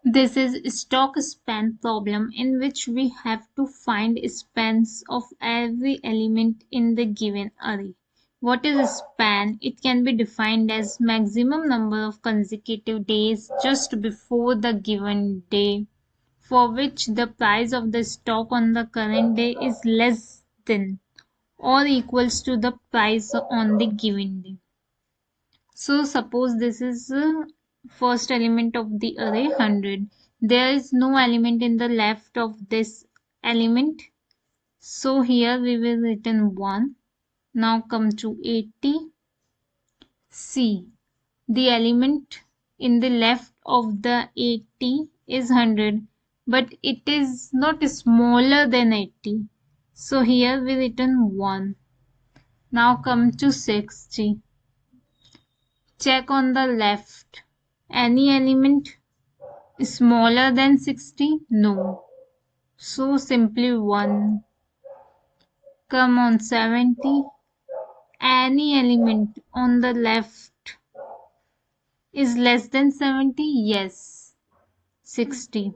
This is stock span problem in which we have to find spans of every element in the given array. What is a span? It can be defined as maximum number of consecutive days just before the given day for which the price of the stock on the current day is less than or equals to the price on the given day. So suppose this is first element of the array 100. There is no element in the left of this element. So here we will written 1. Now come to 80. See, the element in the left of the 80 is 100, but it is not smaller than 80. So here we written 1. Now come to 60. Check on the left. Any element smaller than 60? No. So simply 1. Come on 70. Any element on the left is less than 70? Yes. 60.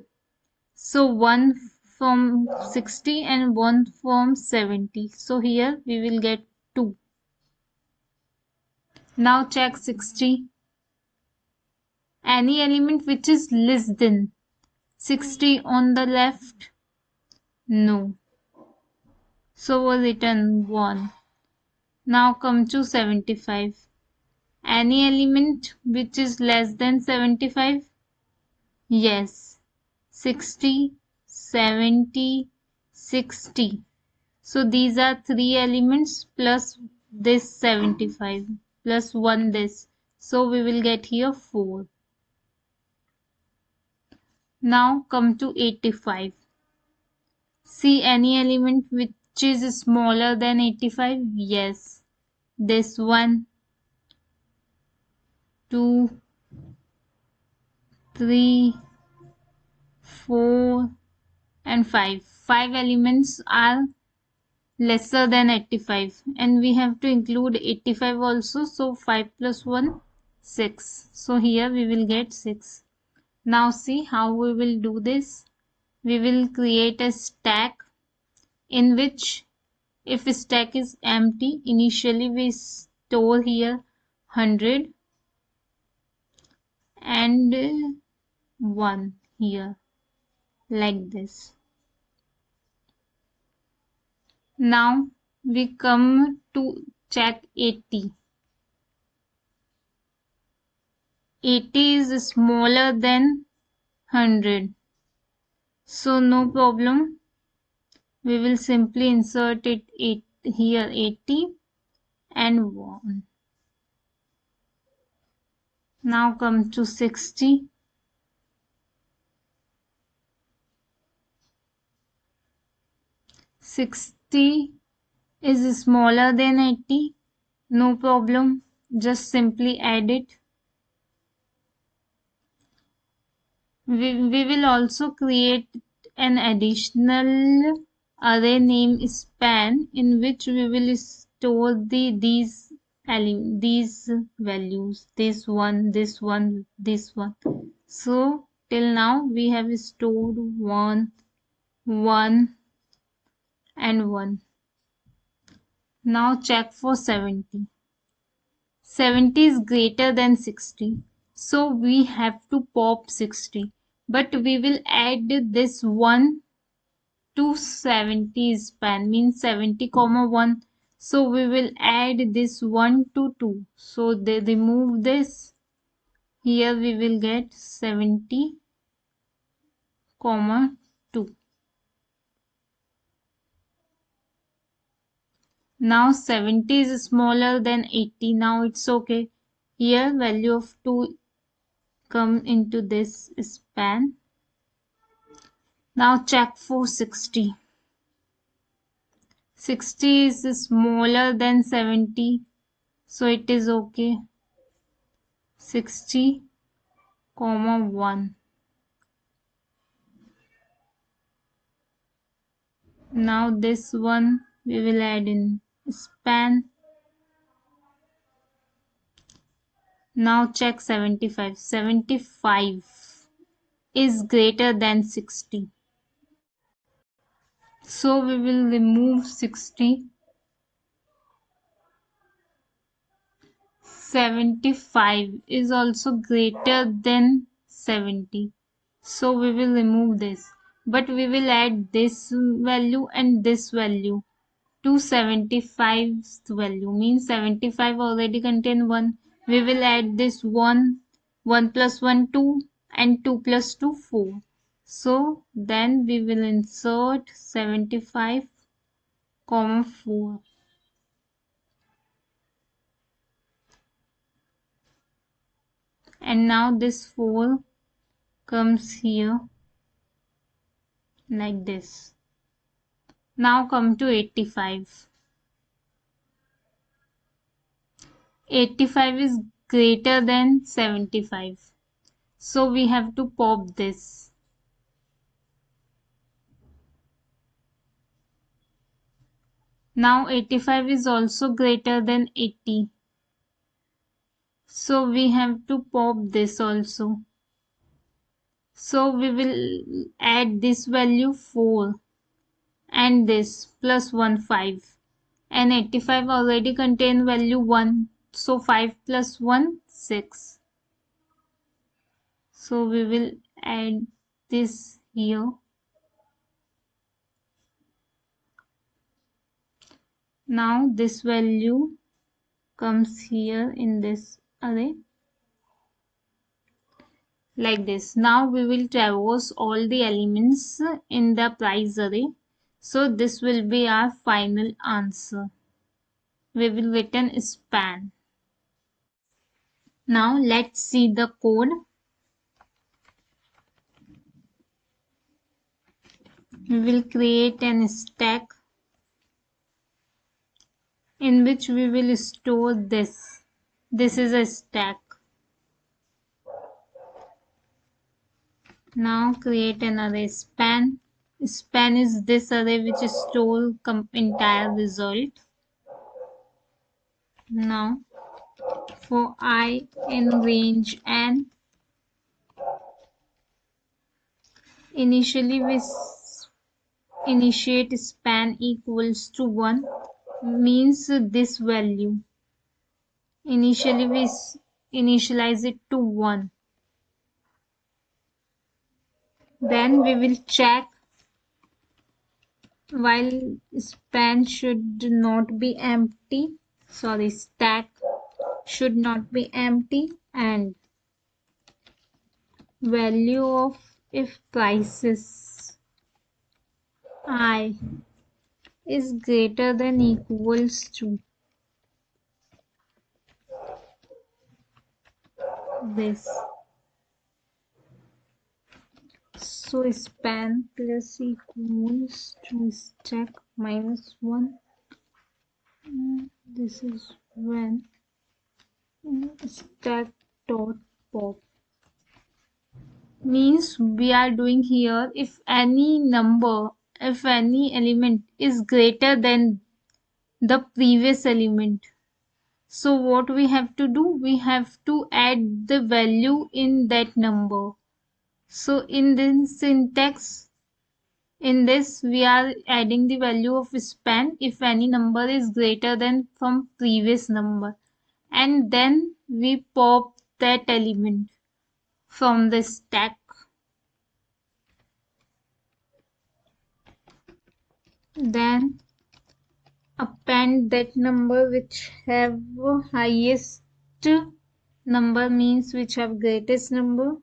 So 1 from 60 and 1 from 70. So here we will get 2. Now check 60. Any element which is less than 60 on the left? No. So we written 1. Now come to 75. Any element which is less than 75? Yes. 60, 70, 60. So these are 3 elements plus this 75 plus 1 this. So we will get here 4. Now come to 85. See any element which is smaller than 85? Yes. This one, 2, 3, 4, and 5. 5 elements are lesser than 85 and we have to include 85 also. So 5 plus 1, 6. So here we will get 6. Now see how we will do this. We will create a stack in which if stack is empty, initially we store here 100 and 1 here like this. Now we come to check 80. 80 is smaller than 100. So no problem. We will simply insert it here 80 and 1. Now come to 60. 60 is smaller than 80. No problem. Just simply add it. We will also create an additional array name span in which we will store these values, this one, this one, this one. So till now we have stored 1, 1 and 1. Now check for 70. 70 is greater than 60. So we have to pop 60. But we will add this 1 to 70 span, means 70 comma 1. So we will add this 1 to 2. So they remove this. Here we will get 70 comma 2. Now 70 is smaller than 80. Now it's okay. Here value of 2 come into this span. Now check for 60. 60 is smaller than 70. So it is okay. 60 comma 1. Now this one we will add in span. Now check 75. 75 is greater than 60. So we will remove 60. 75 is also greater than 70. So we will remove this. But we will add this value and this value to 75's value. Means 75 already contain 1. We will add this 1. 1 plus 1 2 and 2 plus 2 4. So then we will insert 75, 4. And now this 4 comes here like this. Now come to 85. 85 is greater than 75. So we have to pop this. Now 85 is also greater than 80. So we have to pop this also. So we will add this value 4 and this plus 1 5. And 85 already contain value 1. So 5 plus 1 6. So we will add this here. Now this value comes here in this array like this. Now we will traverse all the elements in the price array. So this will be our final answer. We will return span. Now let's see the code. We will create an stack in which we will store this. This is a stack. Now create an array span. Span is this array which stores entire result. Now for I in range n, initially we initiate span equals to 1 means this value. Initially we initialize it to 1. Then we will check while span should not be empty. Sorry, stack should not be empty and value of if prices I is greater than equals to this. So span plus equals to stack minus 1. This is when stack dot pop means we are doing here if any number, if any element is greater than the previous element. So what we have to do, we have to add the value in that number. So in this syntax, in this we are adding the value of span if any number is greater than from previous number, and then we pop that element from the stack. Then append that number which have highest number means which have greatest number.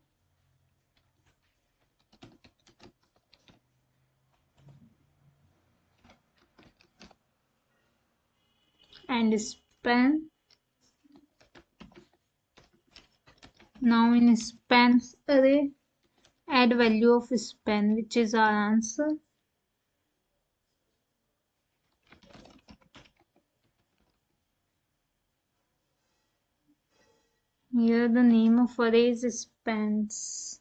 And span. Now in span array, add value of span which is our answer. Here the name of array is spans.